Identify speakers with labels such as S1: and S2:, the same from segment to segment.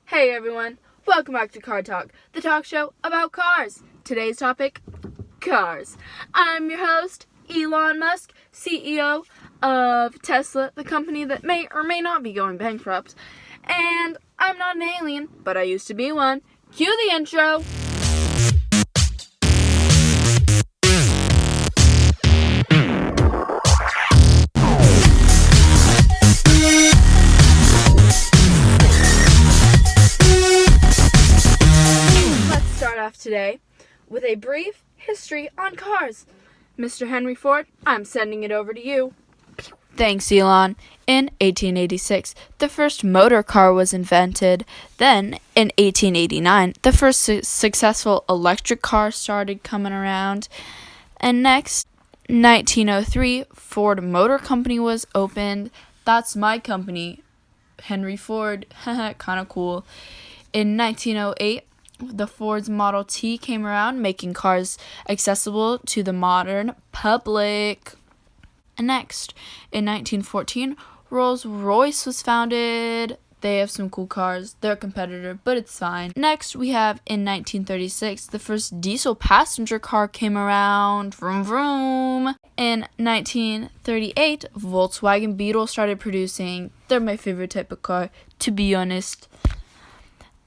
S1: Hey everyone, welcome back to Car Talk, the talk show about cars. Today's topic, cars. I'm your host, Elon Musk, CEO of Tesla, the company that may or may not be going bankrupt. And I'm not an alien, but I used to be one. Cue the intro. Today with a brief history on cars. Mr. Henry Ford, I'm sending it over to you.
S2: Thanks, Elon. In 1886, the first motor car was invented. Then, in 1889, the first successful electric car started coming around. And next, 1903, Ford Motor Company was opened. That's my company, Henry Ford. Kind of cool. In 1908, the Ford's Model T came around, making cars accessible to the modern public. And next, in 1914, Rolls-Royce was founded. They have some cool cars. They're a competitor, but it's fine. Next, we have in 1936, the first diesel passenger car came around. Vroom, vroom. In 1938, Volkswagen Beetle started producing. They're my favorite type of car, to be honest.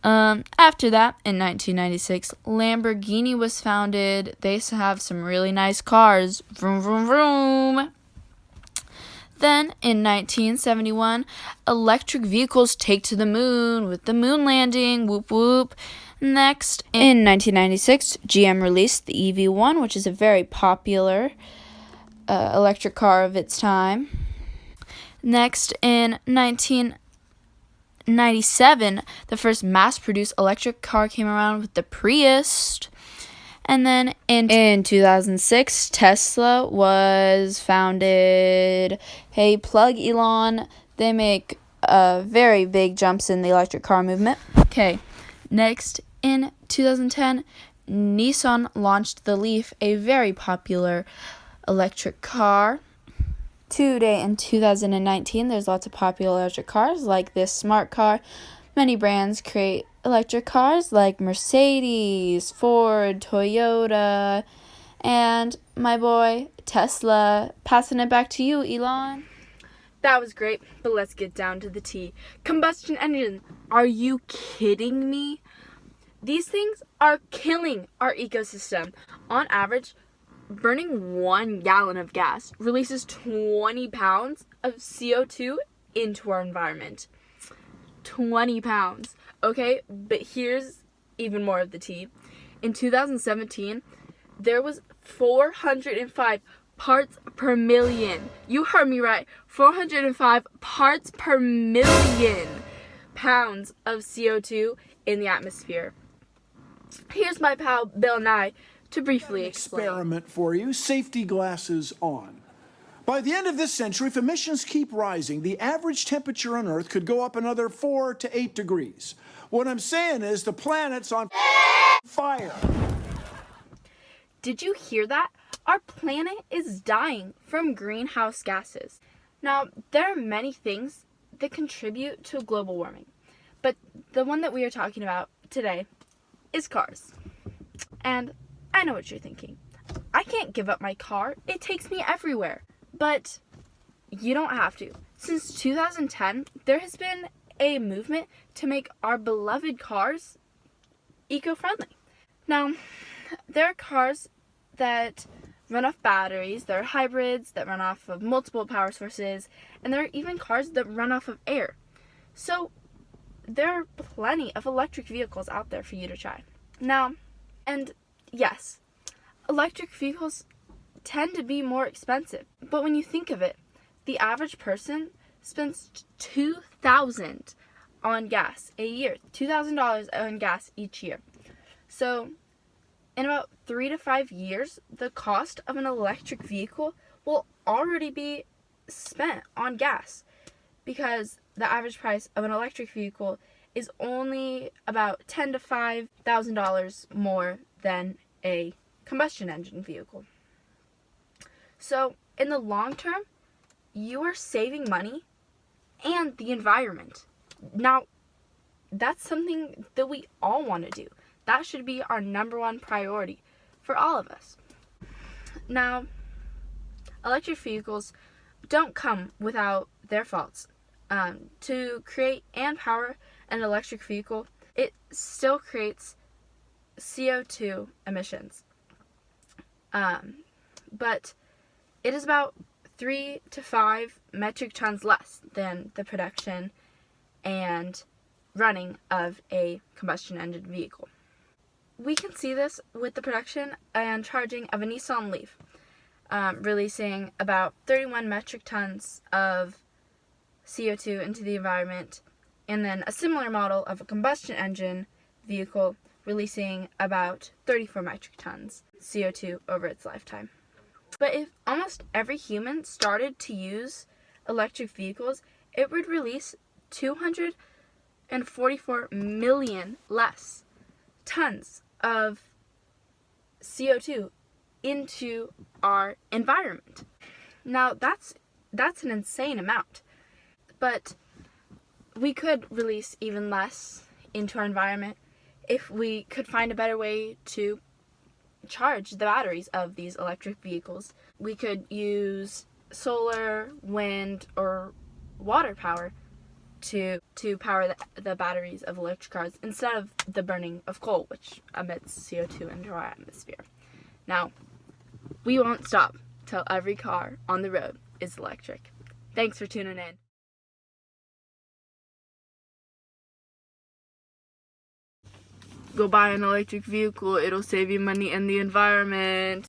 S2: After that, in 1996, Lamborghini was founded. They used to have some really nice cars. Vroom, vroom, vroom. Then, in 1971, electric vehicles take to the moon with the moon landing. Whoop, whoop. Next, in 1996, GM released the EV1, which is a very popular electric car of its time. Next, in 1997, the first mass-produced electric car came around with the Prius. And then in 2006, Tesla was founded. Hey, plug Elon. They make very big jumps in the electric car movement. Okay, next, in 2010, Nissan launched the Leaf, a very popular electric car. Today in 2019, there's lots of popular electric cars like this smart car. Many brands create electric cars like Mercedes, Ford, Toyota, and my boy Tesla. Passing it back to you, Elon.
S1: That was great, but let's get down to the tea. Combustion engine. Are you kidding me? These things are killing our ecosystem. On average, burning 1 gallon of gas releases 20 pounds of CO2 into our environment. 20 pounds. Okay, but here's even more of the tea. In 2017, there was 405 parts per million. You heard me right. 405 parts per million pounds of CO2 in the atmosphere. Here's my pal Bill Nye to briefly explain.
S3: Experiment for you. Safety glasses on. By the end of this century, if emissions keep rising, the average temperature on Earth could go up another 4 to 8 degrees. What I'm saying is the planet's on fire.
S1: Did you hear that? Our planet is dying from greenhouse gases. Now, there are many things that contribute to global warming, but the one that we are talking about today is cars. And I know what you're thinking. I can't give up my car. It takes me everywhere. But you don't have to. Since 2010, there has been a movement to make our beloved cars eco-friendly. Now, there are cars that run off batteries, there are hybrids that run off of multiple power sources, and there are even cars that run off of air. So, there are plenty of electric vehicles out there for you to try. Now, and yes, electric vehicles tend to be more expensive. But when you think of it, the average person spends $2,000 on gas a year. $2,000 on gas each year. So, in about 3 to 5 years, the cost of an electric vehicle will already be spent on gas, because the average price of an electric vehicle is only about $10,000 to $5,000 more than a combustion engine vehicle. So, in the long term, you are saving money and the environment. Now, that's something that we all want to do. That should be our number one priority for all of us. Now, electric vehicles don't come without their faults. To create and power an electric vehicle, it still creates CO2 emissions. But it is about 3 to 5 metric tons less than the production and running of a combustion engine vehicle. We can see this with the production and charging of a Nissan Leaf, releasing about 31 metric tons of CO2 into the environment, and then a similar model of a combustion engine vehicle releasing about 34 metric tons CO2 over its lifetime. But if almost every human started to use electric vehicles, it would release 244 million less tons of CO2 into our environment. Now that's an insane amount. But we could release even less into our environment if we could find a better way to charge the batteries of these electric vehicles. We could use solar, wind, or water power to power the batteries of electric cars instead of the burning of coal, which emits CO2 into our atmosphere. Now, we won't stop till every car on the road is electric. Thanks for tuning in. Go buy an electric vehicle. It'll save you money and the environment.